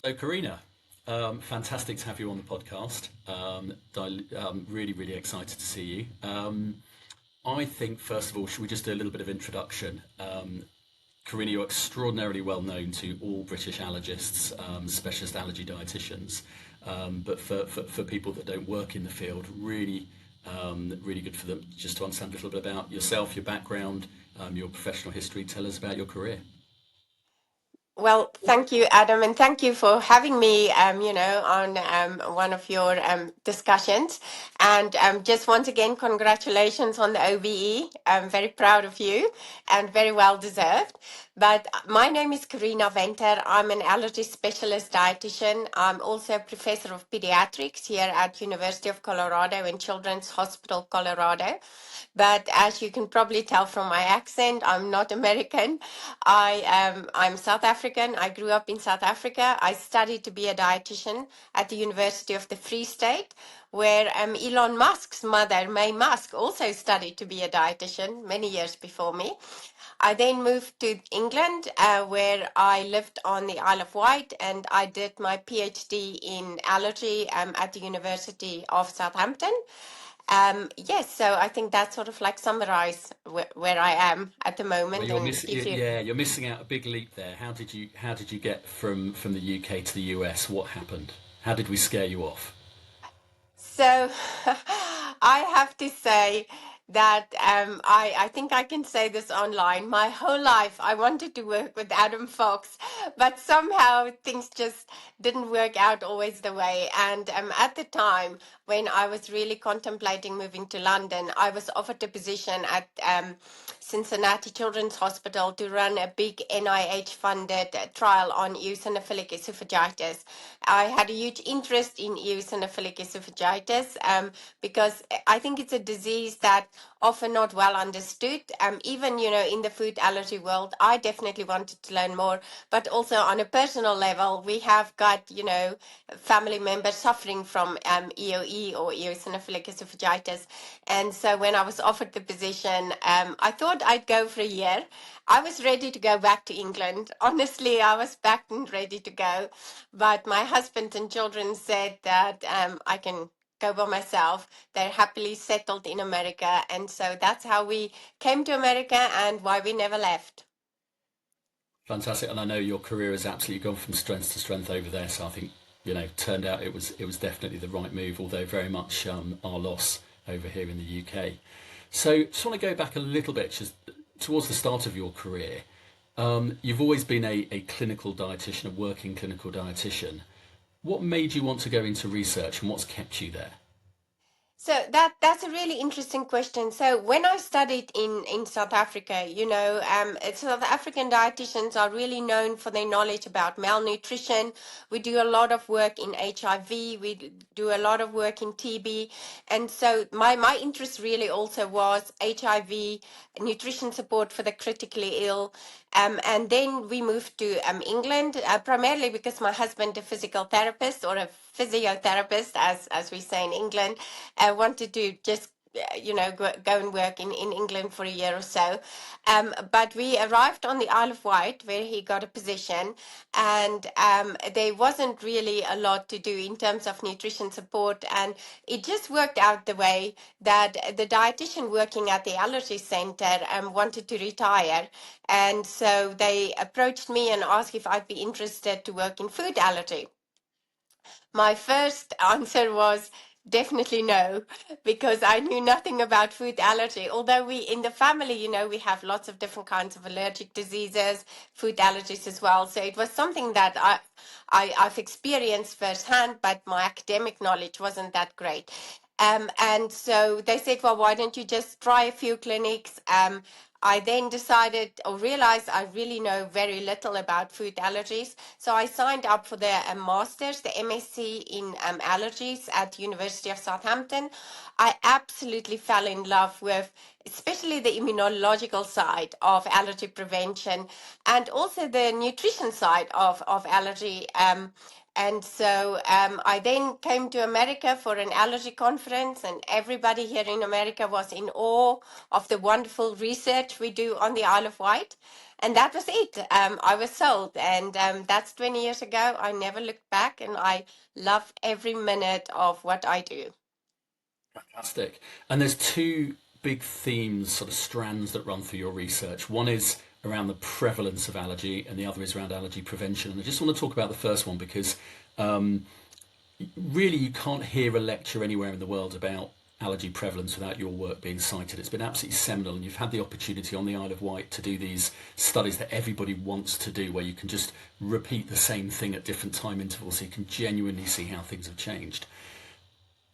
So, Carina, fantastic to have you on the podcast. Really, really excited to see you. I think, first of all, should we just do a little bit of introduction? Carina, you're extraordinarily well known to all British allergists, specialist allergy dietitians. But for people that don't work in the field, really good for them just to understand a little bit about yourself, your background, your professional history. Tell us about your career. Well, thank you, Adam, and thank you for having me, on one of your discussions. And just once again, congratulations on the OBE. I'm very proud of you and very well deserved. But my name is Carina Venter. I'm an allergy specialist dietitian. I'm also a professor of pediatrics here at University of Colorado and Children's Hospital, Colorado. But as you can probably tell from my accent, I'm not American. I'm South African. I grew up in South Africa. I studied to be a dietitian at the University of the Free State, where Elon Musk's mother, May Musk, also studied to be a dietitian many years before me. I then moved to England, where I lived on the Isle of Wight, and I did my PhD in allergy at the University of Southampton. Yes, so I think that sort of like summarize where I am at the Well, moment and give you. you're missing out a big leap there. How did you get from the UK to the US? What happened? How did we scare you off? So I have to say that I think I can say this online. My whole life I wanted to work with Adam Fox, but somehow things just didn't work out always the way. And at the time when I was really contemplating moving to London, I was offered a position at Cincinnati Children's Hospital to run a big NIH-funded trial on eosinophilic esophagitis. I had a huge interest in eosinophilic esophagitis because I think it's a disease that often not well understood. Even, in the food allergy world, I definitely wanted to learn more. But also on a personal level, we have got, family members suffering from EOE or eosinophilic esophagitis. And so when I was offered the position, I thought I'd go for a year. I was ready to go back to England. Honestly, I was back and ready to go. But my husband and children said that I can go by myself. They're happily settled in America. And so that's how we came to America and why we never left. Fantastic, and I know your career has absolutely gone from strength to strength over there. So I think turned out it was definitely the right move, although very much our loss over here in the UK. So just want to go back a little bit, just towards the start of your career. You've always been a clinical dietitian, a working clinical dietitian. What made you want to go into research, and what's kept you there? So that's a really interesting question. So when I studied in South Africa, South African dietitians are really known for their knowledge about malnutrition. We do a lot of work in HIV. We do a lot of work in TB, and so my interest really also was HIV, nutrition support for the critically ill. And then we moved to England, primarily because my husband, a physical therapist or a physiotherapist, as we say in England, wanted to just go and work in England for a year or so. But we arrived on the Isle of Wight where he got a position, and there wasn't really a lot to do in terms of nutrition support. And it just worked out the way that the dietitian working at the allergy center wanted to retire. And so they approached me and asked if I'd be interested to work in food allergy. My first answer was definitely no, because I knew nothing about food allergy. Although we in the family, we have lots of different kinds of allergic diseases, food allergies as well. So it was something that I've experienced firsthand, but my academic knowledge wasn't that great. And so they said, well, why don't you just try a few clinics? I then decided or realized I really know very little about food allergies. So I signed up for the master's, the MSc in allergies at the University of Southampton. I absolutely fell in love with especially the immunological side of allergy prevention and also the nutrition side of allergy. And so I then came to America for an allergy conference, and everybody here in America was in awe of the wonderful research we do on the Isle of Wight. And that was it. I was sold, and that's 20 years ago. I never looked back, and I love every minute of what I do. Fantastic. And there's two big themes, sort of strands that run through your research. One is around the prevalence of allergy, and the other is around allergy prevention. And I just want to talk about the first one because really you can't hear a lecture anywhere in the world about allergy prevalence without your work being cited. It's been absolutely seminal, and you've had the opportunity on the Isle of Wight to do these studies that everybody wants to do, where you can just repeat the same thing at different time intervals so you can genuinely see how things have changed.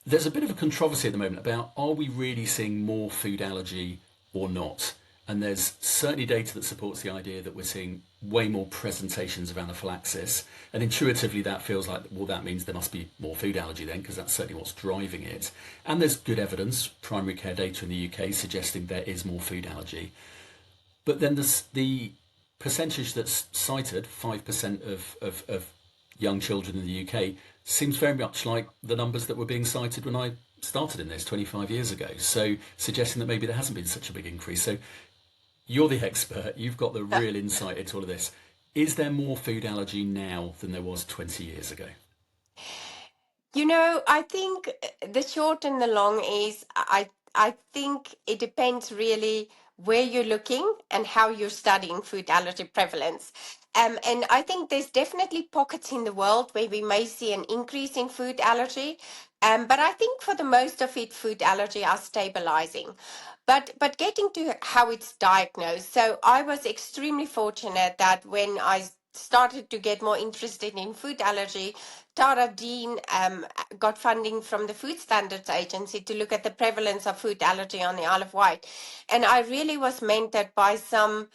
There's a bit of a controversy at the moment about, are we really seeing more food allergy or not? And there's certainly data that supports the idea that we're seeing way more presentations of anaphylaxis. And intuitively that feels like, well, that means there must be more food allergy then, because that's certainly what's driving it. And there's good evidence, primary care data in the UK, suggesting there is more food allergy. But then the percentage that's cited, 5% of young children in the UK, seems very much like the numbers that were being cited when I started in this 25 years ago. So suggesting that maybe there hasn't been such a big increase. So you're the expert, you've got the real insight into all of this. Is there more food allergy now than there was 20 years ago? I think the short and the long is I think it depends really where you're looking and how you're studying food allergy prevalence. And I think there's definitely pockets in the world where we may see an increase in food allergy. But I think for the most of it, food allergy are stabilizing. But getting to how it's diagnosed, so I was extremely fortunate that when I started to get more interested in food allergy, Tara Dean got funding from the Food Standards Agency to look at the prevalence of food allergy on the Isle of Wight. And I really was mentored by some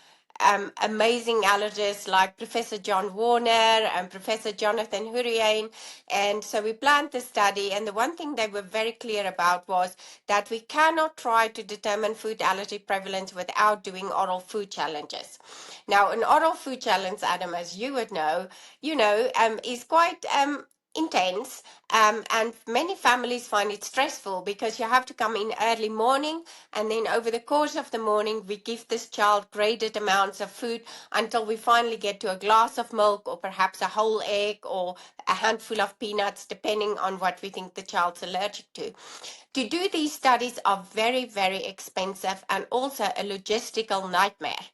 amazing allergists like Professor John Warner and Professor Jonathan Hurricane. And so we planned the study. And the one thing they were very clear about was that we cannot try to determine food allergy prevalence without doing oral food challenges. Now, an oral food challenge, Adam, as you would know, is quite intense, and many families find it stressful because you have to come in early morning, and then over the course of the morning we give this child graded amounts of food until we finally get to a glass of milk or perhaps a whole egg or a handful of peanuts, depending on what we think the child's allergic to. To do these studies are very, very expensive and also a logistical nightmare.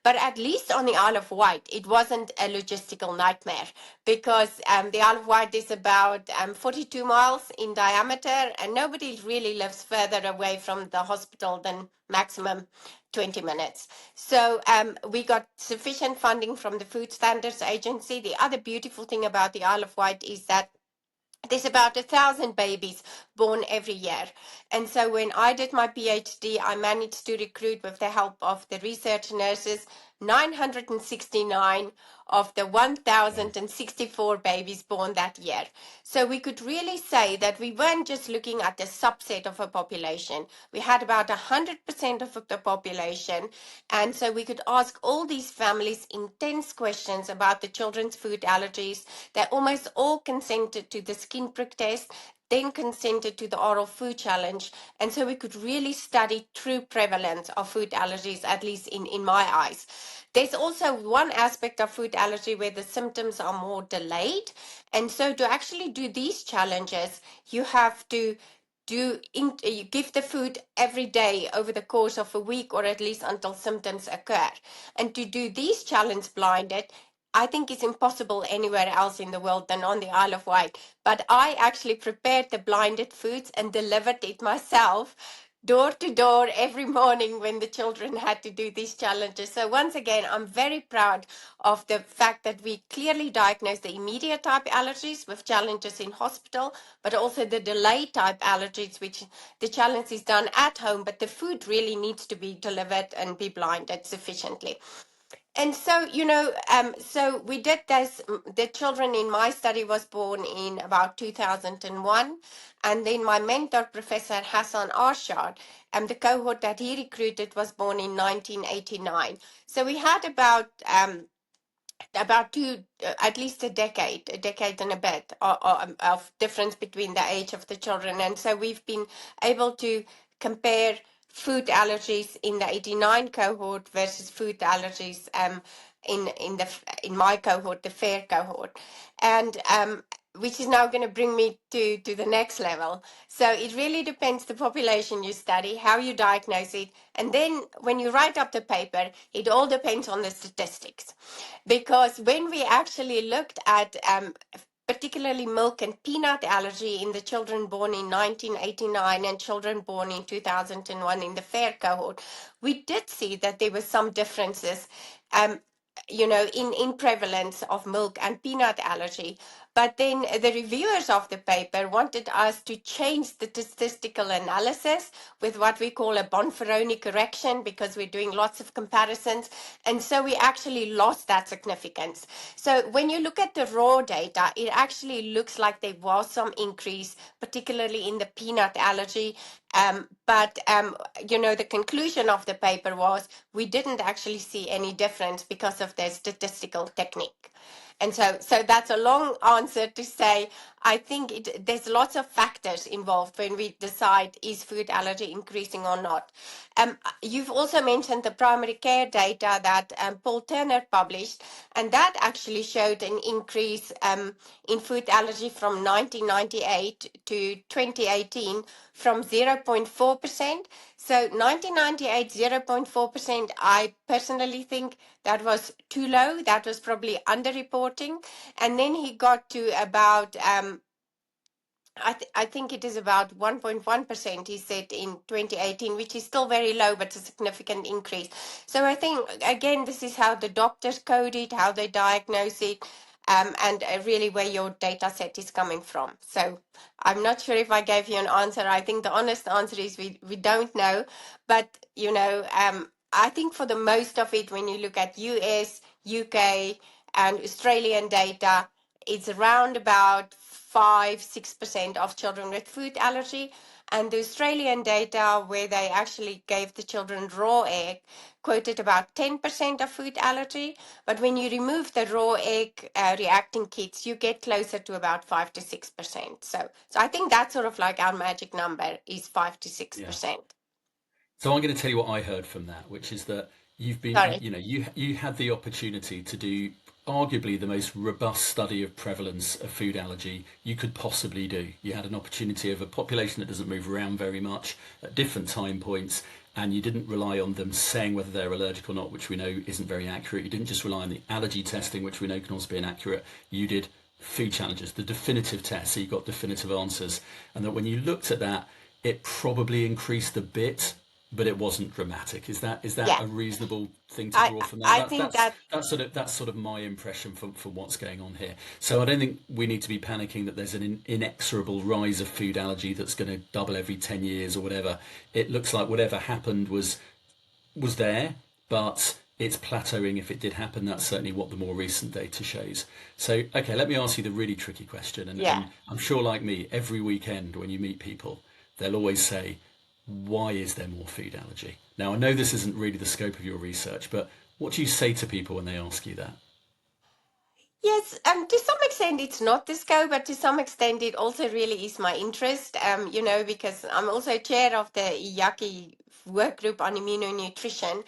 But at least on the Isle of Wight, it wasn't a logistical nightmare because the Isle of Wight is about 42 miles in diameter, and nobody really lives further away from the hospital than maximum 20 minutes. So we got sufficient funding from the Food Standards Agency. The other beautiful thing about the Isle of Wight is that there's about 1,000 babies born every year. And so when I did my PhD, I managed to recruit, with the help of the research nurses, 969 of the 1,064 babies born that year. So we could really say that we weren't just looking at a subset of a population. We had about 100% of the population. And so we could ask all these families intense questions about the children's food allergies. They almost all consented to the skin prick test, then consented to the oral food challenge. And so we could really study true prevalence of food allergies, at least in my eyes. There's also one aspect of food allergy where the symptoms are more delayed. And so to actually do these challenges, you have to you give the food every day over the course of a week, or at least until symptoms occur. And to do these challenge blinded, I think it's impossible anywhere else in the world than on the Isle of Wight. But I actually prepared the blinded foods and delivered it myself, door to door, every morning when the children had to do these challenges. So once again, I'm very proud of the fact that we clearly diagnosed the immediate type allergies with challenges in hospital, but also the delayed type allergies, which the challenge is done at home, but the food really needs to be delivered and be blinded sufficiently. And so, so we did this. The children in my study was born in about 2001. And then my mentor, Professor Hassan Arshad, the cohort that he recruited was born in 1989. So we had about about at least a decade and a bit of difference between the age of the children. And so we've been able to compare food allergies in the 89 cohort versus food allergies in my cohort, the fair cohort. And which is now going to bring me to the next level. So it really depends the population you study, how you diagnose it, and then when you write up the paper, it all depends on the statistics. Because when we actually looked at particularly milk and peanut allergy in the children born in 1989 and children born in 2001 in the fair cohort, we did see that there were some differences. In prevalence of milk and peanut allergy. But then the reviewers of the paper wanted us to change the statistical analysis with what we call a Bonferroni correction because we're doing lots of comparisons. And so we actually lost that significance. So when you look at the raw data, it actually looks like there was some increase, particularly in the peanut allergy. The conclusion of the paper was we didn't actually see any difference because of their statistical technique. And so that's a long answer to say, I think there's lots of factors involved when we decide is food allergy increasing or not. You've also mentioned the primary care data that Paul Turner published, and that actually showed an increase in food allergy from 1998 to 2018 from 0.4%. So 1998, 0.4%, I personally think that was too low. That was probably underreporting. And then he got to about, I think it is about 1.1%, he said, in 2018, which is still very low, but a significant increase. So I think, again, this is how the doctors code it, how they diagnose it, and really where your data set is coming from. So I'm not sure if I gave you an answer. I think the honest answer is we don't know. But, I think for the most of it, when you look at US, UK, and Australian data, it's around about 5-6% of children with food allergy. And the Australian data, where they actually gave the children raw egg, quoted about 10% of food allergy. But when you remove the raw egg reacting kits, you get closer to about 5-6%. So I think that's sort of like our magic number is 5-6%. Yeah. So I'm going to tell you what I heard from that, which is that you've been, Sorry. you had the opportunity to do arguably the most robust study of prevalence of food allergy you could possibly do. You had an opportunity of a population that doesn't move around very much at different time points, and you didn't rely on them saying whether they're allergic or not, which we know isn't very accurate. You didn't just rely on the allergy testing, which we know can also be inaccurate. You did food challenges, the definitive test, so you got definitive answers, and that when you looked at that, it probably increased a bit, but it wasn't dramatic. Is that Yeah, a reasonable thing to I draw from that? I That's think that's that, that's sort of my impression from what's going on here. So I don't think we need to be panicking that there's an inexorable rise of food allergy that's going to double every 10 years or whatever. It looks like whatever happened was there, but it's plateauing if it did happen. That's certainly what the more recent data shows. So, okay, let me ask you the really tricky question. And, yeah. and I'm sure, like me, every weekend when you meet people, they'll always say, why is there more food allergy? Now, I know this isn't really the scope of your research, but what do you say to people when they ask you that? Yes, to some extent it's not the scope, but to some extent it also really is my interest, because I'm also chair of the IACI work group on immunonutrition.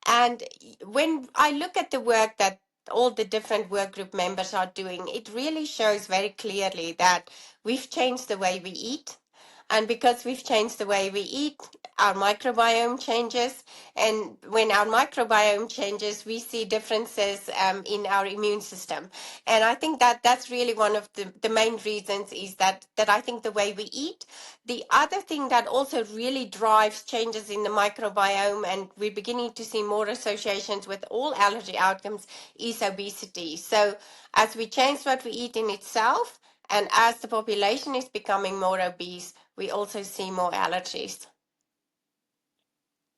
And when I look at the work that all the different work group members are doing, it really shows very clearly that we've changed the way we eat. And because we've changed the way we eat, our microbiome changes. And when our microbiome changes, we see differences in our immune system. And I think that that's really one of the main reasons is that I think the way we eat. The other thing that also really drives changes in the microbiome, and we're beginning to see more associations with all allergy outcomes, is obesity. So as we change what we eat in itself, and as the population is becoming more obese, we also see more allergies.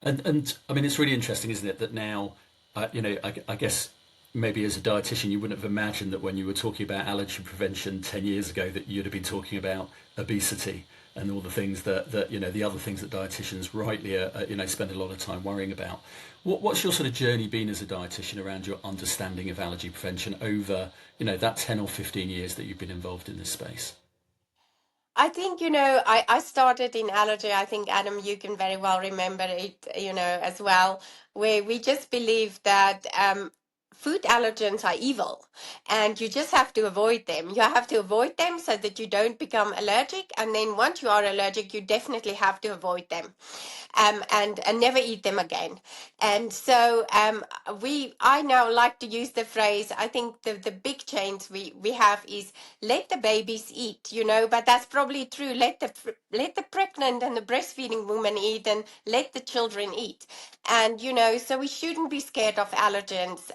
And I mean, it's really interesting, isn't it, that now, I guess maybe as a dietitian, you wouldn't have imagined that when you were talking about allergy prevention 10 years ago, that you'd have been talking about obesity. and all the things that the other things that dietitians rightly spend a lot of time worrying about. What's your sort of journey been as a dietitian around your understanding of allergy prevention over that 10 or 15 years that you've been involved in this space? I think, I started in allergy. I think, Adam, you can very well remember it, as well, where we just believe that food allergens are evil and you just have to avoid them. You have to avoid them so that you don't become allergic. And then once you are allergic, you definitely have to avoid them. And never eat them again. And so I now like to use the phrase, I think the big change we have is let the babies eat, but that's probably true. Let the pregnant and the breastfeeding woman eat, and let the children eat. And, so we shouldn't be scared of allergens.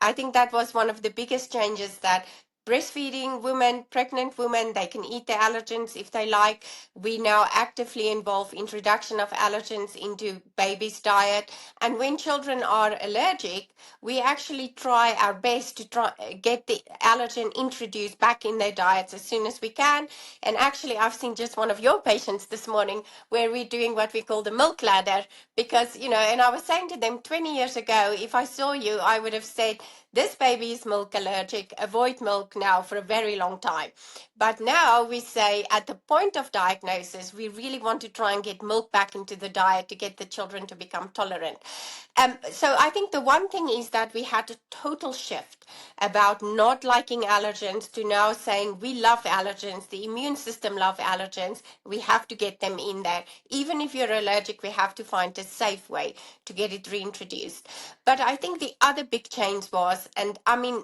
I think that was one of the biggest changes, that breastfeeding women, pregnant women, they can eat the allergens if they like. We now actively involve introduction of allergens into baby's diet. And when children are allergic, we actually try our best to try get the allergen introduced back in their diets as soon as we can. And actually, I've seen just one of your patients this morning where we're doing what we call the milk ladder, because, and I was saying to them 20 years ago, if I saw you, I would have said, this baby is milk allergic, avoid milk now for a very long time. But now we say at the point of diagnosis, we really want to try and get milk back into the diet to get the children to become tolerant. So I think the one thing is that we had a total shift about not liking allergens to now saying we love allergens, the immune system love allergens, we have to get them in there. Even if you're allergic, we have to find a safe way to get it reintroduced. But I think the other big change was, and I mean,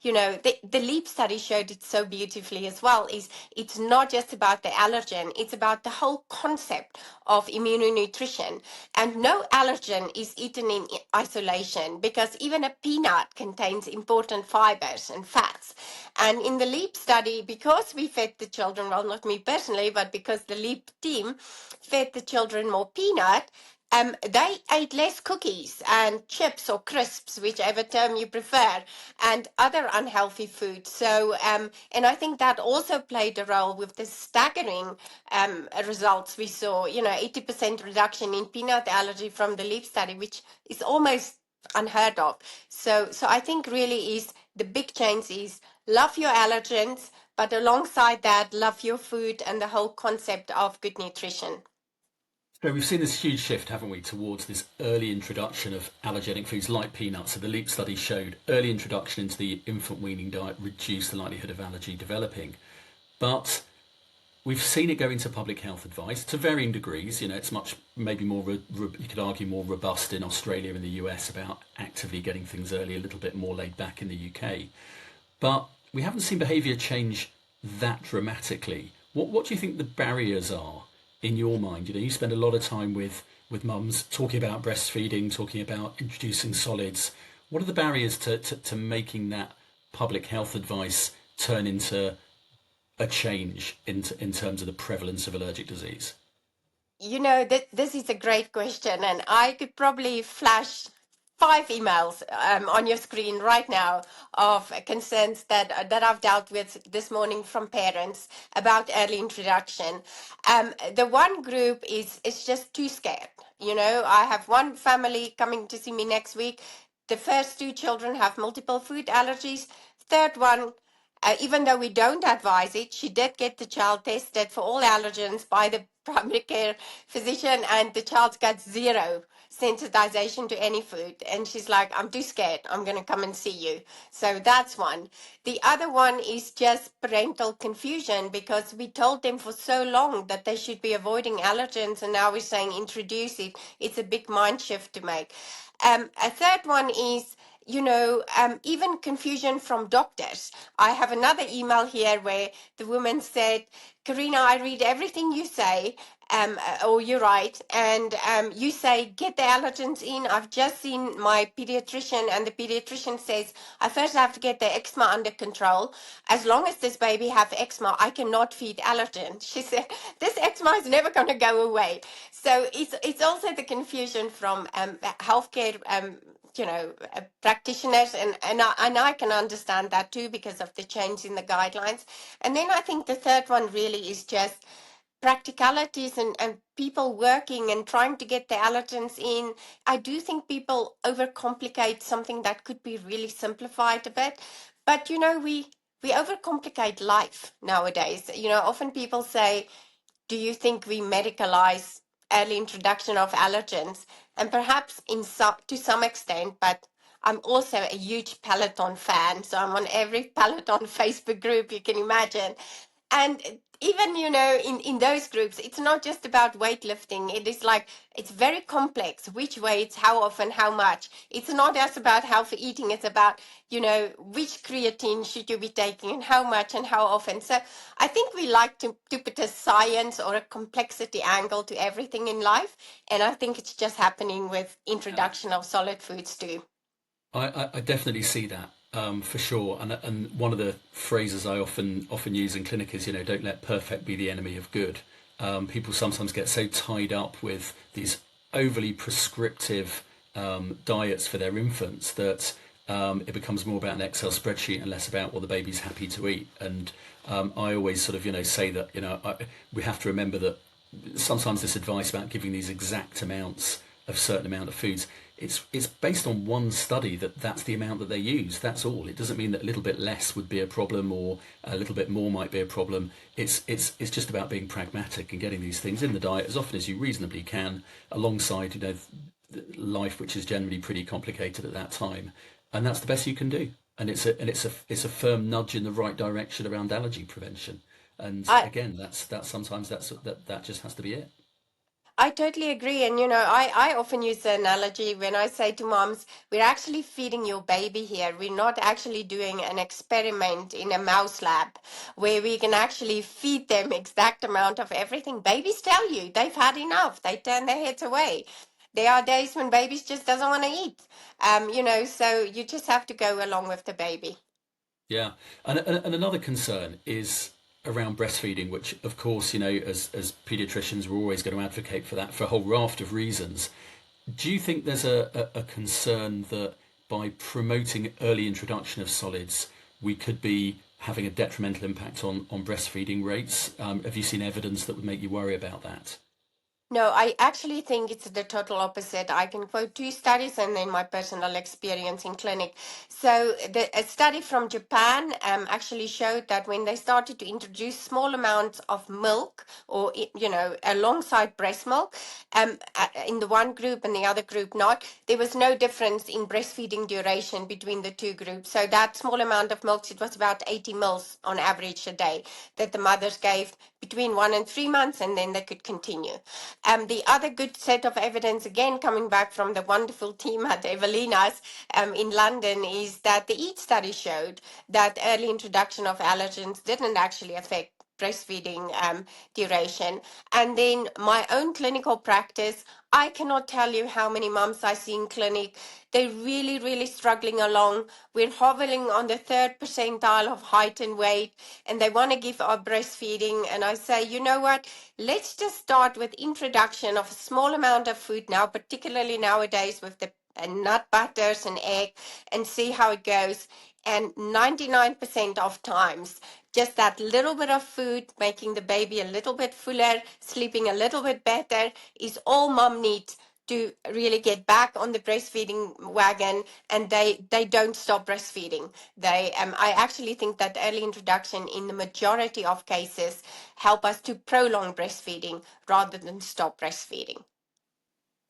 the LEAP study showed it so beautifully as well, is it's not just about the allergen, it's about the whole concept of immunonutrition. And no allergen is eaten in isolation, because even a peanut contains important fibers and fats. And in the LEAP study, because we fed the children, well, not me personally, but because the LEAP team fed the children more peanut, they ate less cookies and chips or crisps, whichever term you prefer, and other unhealthy foods. So, and I think that also played a role with the staggering results we saw, 80% reduction in peanut allergy from the LEAP study, which is almost unheard of. So I think really is the big change is love your allergens, but alongside that, love your food and the whole concept of good nutrition. So we've seen this huge shift, haven't we, towards this early introduction of allergenic foods like peanuts. So the LEAP study showed early introduction into the infant weaning diet reduced the likelihood of allergy developing. But we've seen it go into public health advice to varying degrees. It's much maybe more, you could argue, more robust in Australia and the US about actively getting things early, a little bit more laid back in the UK. But we haven't seen behaviour change that dramatically. What do you think the barriers are in your mind? You spend a lot of time with mums talking about breastfeeding, talking about introducing solids. What are the barriers to making that public health advice turn into a change in terms of the prevalence of allergic disease? This is a great question, and I could probably flash 5 emails on your screen right now of concerns that I've dealt with this morning from parents about early introduction. The one group is just too scared. I have one family coming to see me next week. The first two children have multiple food allergies. Third one, even though we don't advise it, she did get the child tested for all allergens by the primary care physician, and the child's got zero sensitization to any food. And she's like, I'm too scared. I'm going to come and see you. So that's one. The other one is just parental confusion, because we told them for so long that they should be avoiding allergens, and now we're saying introduce it. It's a big mind shift to make. A third one is, even confusion from doctors. I have another email here where the woman said, Carina, I read everything you say, or you write, and you say, get the allergens in. I've just seen my pediatrician, and the pediatrician says, I first have to get the eczema under control. As long as this baby have eczema, I cannot feed allergens. She said, this eczema is never going to go away. So it's also the confusion from healthcare practitioners, and I can understand that too because of the change in the guidelines. And then I think the third one really is just practicalities and people working and trying to get the allergens in, I do think people overcomplicate something that could be really simplified a bit. But we overcomplicate life nowadays. Often people say, do you think we medicalize early introduction of allergens? And perhaps to some extent, but I'm also a huge Peloton fan, so I'm on every Peloton Facebook group you can imagine. And even, in those groups, it's not just about weightlifting. It is like, it's very complex. Which weights, how often, how much. It's not just about healthy eating. It's about, which creatine should you be taking and how much and how often. So I think we like to put a science or a complexity angle to everything in life. And I think it's just happening with Yeah. introduction of solid foods too. I definitely see that for sure. And one of the phrases I often use in clinic is, don't let perfect be the enemy of good. People sometimes get so tied up with these overly prescriptive diets for their infants that it becomes more about an Excel spreadsheet and less about what the baby's happy to eat. And I always sort of, say that, we have to remember that sometimes this advice about giving these exact amounts of certain amount of foods, it's based on one study that's the amount that they use. That's all. It doesn't mean that a little bit less would be a problem or a little bit more might be a problem. It's just about being pragmatic and getting these things in the diet as often as you reasonably can, alongside life, which is generally pretty complicated at that time, and that's the best you can do. And it's a firm nudge in the right direction around allergy prevention. And I, again, that's sometimes that just has to be it. I totally agree. And, I often use the analogy when I say to moms, we're actually feeding your baby here. We're not actually doing an experiment in a mouse lab where we can actually feed them exact amount of everything. Babies tell you they've had enough. They turn their heads away. There are days when babies just doesn't want to eat. So you just have to go along with the baby. Yeah, and another concern is around breastfeeding, which, of course, as paediatricians, we're always going to advocate for that for a whole raft of reasons. Do you think there's a concern that by promoting early introduction of solids, we could be having a detrimental impact on breastfeeding rates? Have you seen evidence that would make you worry about that? No, I actually think it's the total opposite. I can quote two studies and then my personal experience in clinic. So a study from Japan actually showed that when they started to introduce small amounts of milk or, alongside breast milk, in the one group and the other group not, there was no difference in breastfeeding duration between the two groups. So that small amount of milk, it was about 80 mils on average a day that the mothers gave between 1 and 3 months, and then they could continue. The other good set of evidence, again coming back from the wonderful team at Evelina's in London, is that the EAT study showed that early introduction of allergens didn't actually affect breastfeeding duration. And then my own clinical practice, I cannot tell you how many moms I see in clinic. They're really, really struggling along. We're hovering on the third percentile of height and weight, and they want to give up breastfeeding. And I say, you know what? Let's just start with introduction of a small amount of food now, particularly nowadays with the nut butters and egg, and see how it goes. And 99% of times, just that little bit of food, making the baby a little bit fuller, sleeping a little bit better, is all mom needs to really get back on the breastfeeding wagon, and they don't stop breastfeeding. I actually think that early introduction in the majority of cases help us to prolong breastfeeding rather than stop breastfeeding.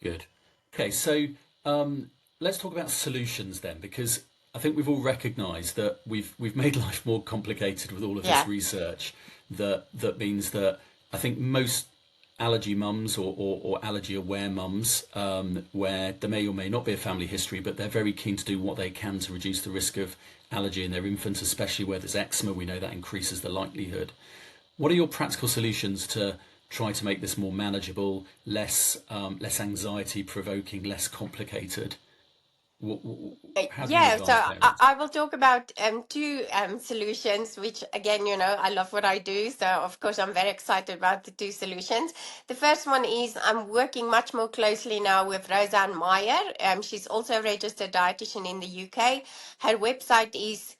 Good. Okay, so um, let's talk about solutions then, because I think we've all recognised that we've made life more complicated with all of this Yeah. research. That means that I think most allergy mums or allergy aware mums, where there may or may not be a family history, but they're very keen to do what they can to reduce the risk of allergy in their infants, especially where there's eczema. We know that increases the likelihood. What are your practical solutions to try to make this more manageable, less anxiety provoking, less complicated? How do you Yeah, so advise I, parents? I will talk about two solutions, which again, I love what I do. So, of course, I'm very excited about the two solutions. The first one is I'm working much more closely now with Roseanne Meyer. She's also a registered dietitian in the UK. Her website is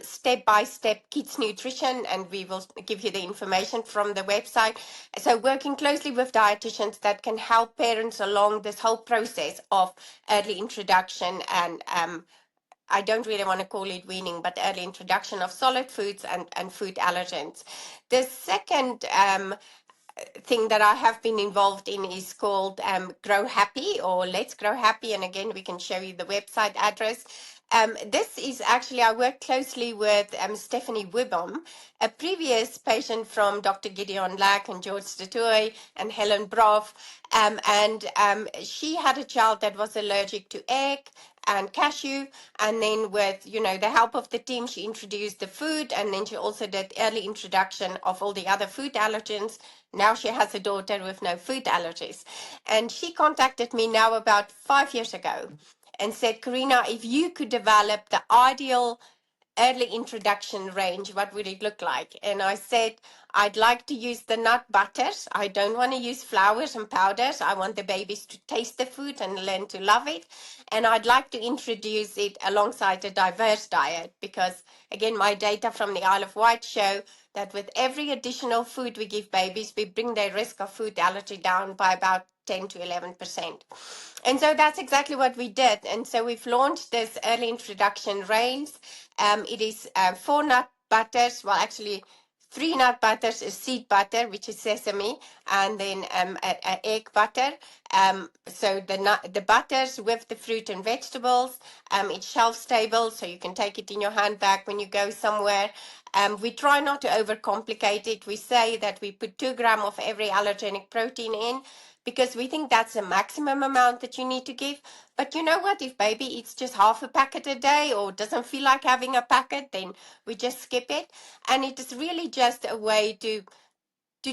step-by-step kids nutrition, and we will give you the information from the website. So working closely with dietitians that can help parents along this whole process of early introduction and I don't really want to call it weaning, but early introduction of solid foods and food allergens. The second thing that I have been involved in is called Grow Happy, or Let's Grow Happy. And again, we can show you the website address. This is actually, I work closely with Stephanie Wibom, a previous patient from Dr. Gideon Lack and George Statoy and Helen Prof. She had a child that was allergic to egg and cashew, and then with the help of the team, she introduced the food, and then she also did early introduction of all the other food allergens. Now she has a daughter with no food allergies, and she contacted me now about 5 years ago and said, Carina, if you could develop the ideal early introduction range, what would it look like? And I said, I'd like to use the nut butters. I don't want to use flours and powders. I want the babies to taste the food and learn to love it. And I'd like to introduce it alongside a diverse diet because, again, my data from the Isle of Wight show that with every additional food we give babies, we bring their risk of food allergy down by about 10 to 11%. And so that's exactly what we did. And so we've launched this early introduction range. It is 4 nut butters, well, actually 3 nut butters, a seed butter, which is sesame, and then a egg butter. So the butters with the fruit and vegetables. It's shelf stable, so you can take it in your handbag when you go somewhere. We try not to overcomplicate it. We say that we put 2 grams of every allergenic protein in, because we think that's the maximum amount that you need to give. But you know what? If baby eats just half a packet a day or doesn't feel like having a packet, then we just skip it. And it is really just a way to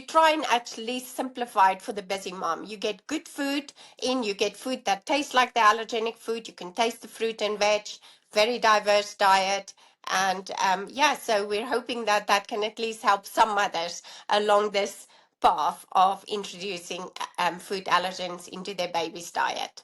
try and actually simplify it for the busy mom. You get good food in, you get food that tastes like the allergenic food, you can taste the fruit and veg, very diverse diet. And so we're hoping that that can at least help some mothers along this path of introducing food allergens into their baby's diet.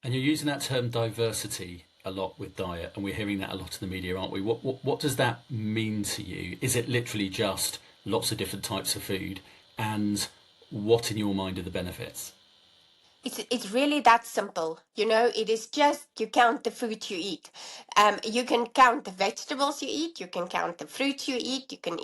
And you're using that term diversity a lot with diet, and we're hearing that a lot in the media, aren't we? What does that mean to you? Is it literally just lots of different types of food? And what in your mind are the benefits? It's really that simple. It is just you count the food you eat. You can count the vegetables you eat. You can count the fruits you eat. You can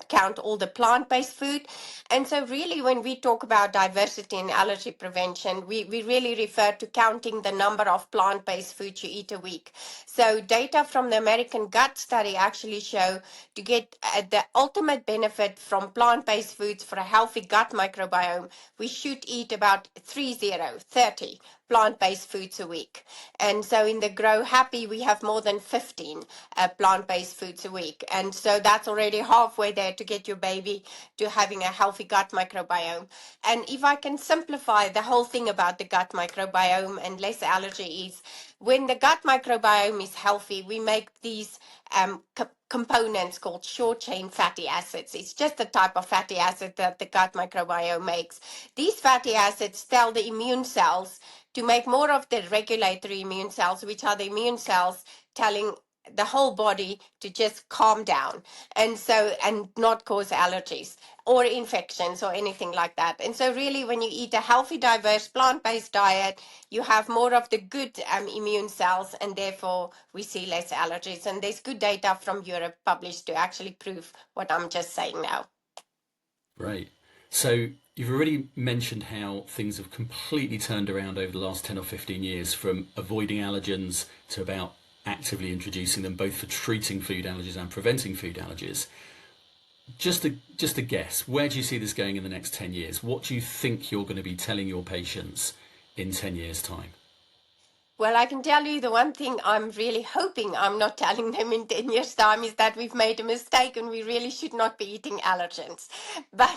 count all the plant-based food. And so really when we talk about diversity in allergy prevention, we really refer to counting the number of plant-based foods you eat a week. So data from the American Gut Study actually show to get the ultimate benefit from plant-based foods for a healthy gut microbiome, we should eat about 30 plant-based foods a week. And so in the Grow Happy, we have more than 15 plant-based foods a week. And so that's already halfway there to get your baby to having a healthy gut microbiome. And if I can simplify the whole thing about the gut microbiome and less allergy is, when the gut microbiome is healthy, we make these components called short-chain fatty acids. It's just a type of fatty acid that the gut microbiome makes. These fatty acids tell the immune cells to make more of the regulatory immune cells, which are the immune cells telling the whole body to just calm down and not cause allergies or infections or anything like that. And so really when you eat a healthy, diverse plant-based diet, you have more of the good immune cells, and therefore we see less allergies. And there's good data from Europe published to actually prove what I'm just saying now. Right. So you've already mentioned how things have completely turned around over the last 10 or 15 years, from avoiding allergens to about actively introducing them, both for treating food allergies and preventing food allergies. Just a guess, where do you see this going in the next 10 years? What do you think you're going to be telling your patients in 10 years' time? Well, I can tell you the one thing I'm really hoping I'm not telling them in 10 years' time is that we've made a mistake and we really should not be eating allergens. But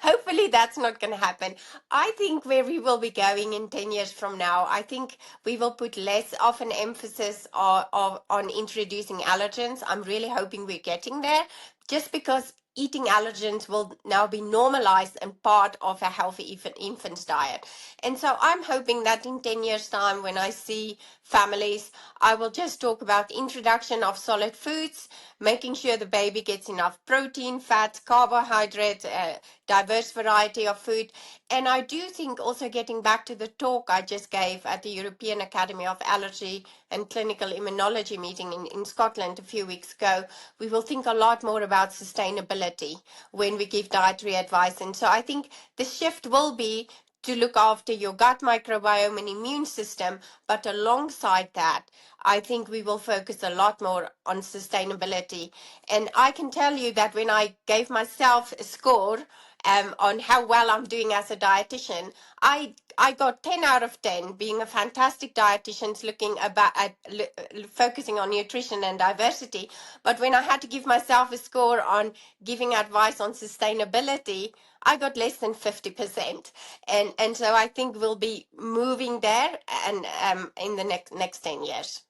hopefully that's not going to happen. I think where we will be going in 10 years from now, I think we will put less of an emphasis on introducing allergens. I'm really hoping we're getting there, just because eating allergens will now be normalized and part of a healthy infant's diet. And so I'm hoping that in 10 years' time, when I see families. I will just talk about introduction of solid foods, making sure the baby gets enough protein, fat, carbohydrates, diverse variety of food. And I do think also getting back to the talk I just gave at the European Academy of Allergy and Clinical Immunology meeting in Scotland a few weeks ago, we will think a lot more about sustainability when we give dietary advice. And so I think the shift will be to look after your gut microbiome and immune system, but alongside that, I think we will focus a lot more on sustainability. And I can tell you that when I gave myself a score on how well I'm doing as a dietitian, I got 10 out of 10, being a fantastic dietitian, looking about at focusing on nutrition and diversity. But when I had to give myself a score on giving advice on sustainability, I got less than 50%. And so I think we'll be moving there and in the next 10 years.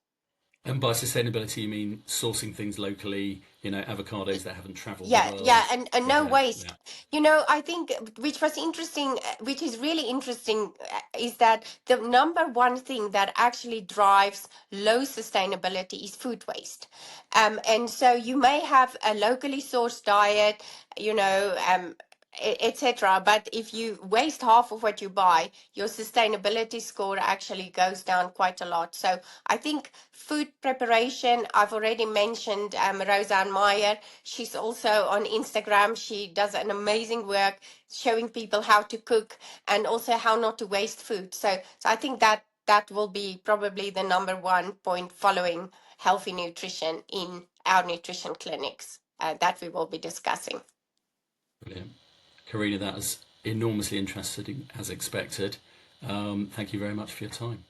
And by sustainability, you mean sourcing things locally, avocados that haven't traveled the Yeah, world. and no waste. Yeah. I think which was interesting, which is really interesting, is that the number one thing that actually drives low sustainability is food waste. And so you may have a locally sourced diet, etc. But if you waste half of what you buy, your sustainability score actually goes down quite a lot. So I think food preparation, I've already mentioned Roseanne Meyer. She's also on Instagram. She does an amazing work showing people how to cook and also how not to waste food. So I think that will be probably the number one point following healthy nutrition in our nutrition clinics that we will be discussing. Brilliant. Carina, that was enormously interesting as expected. Thank you very much for your time.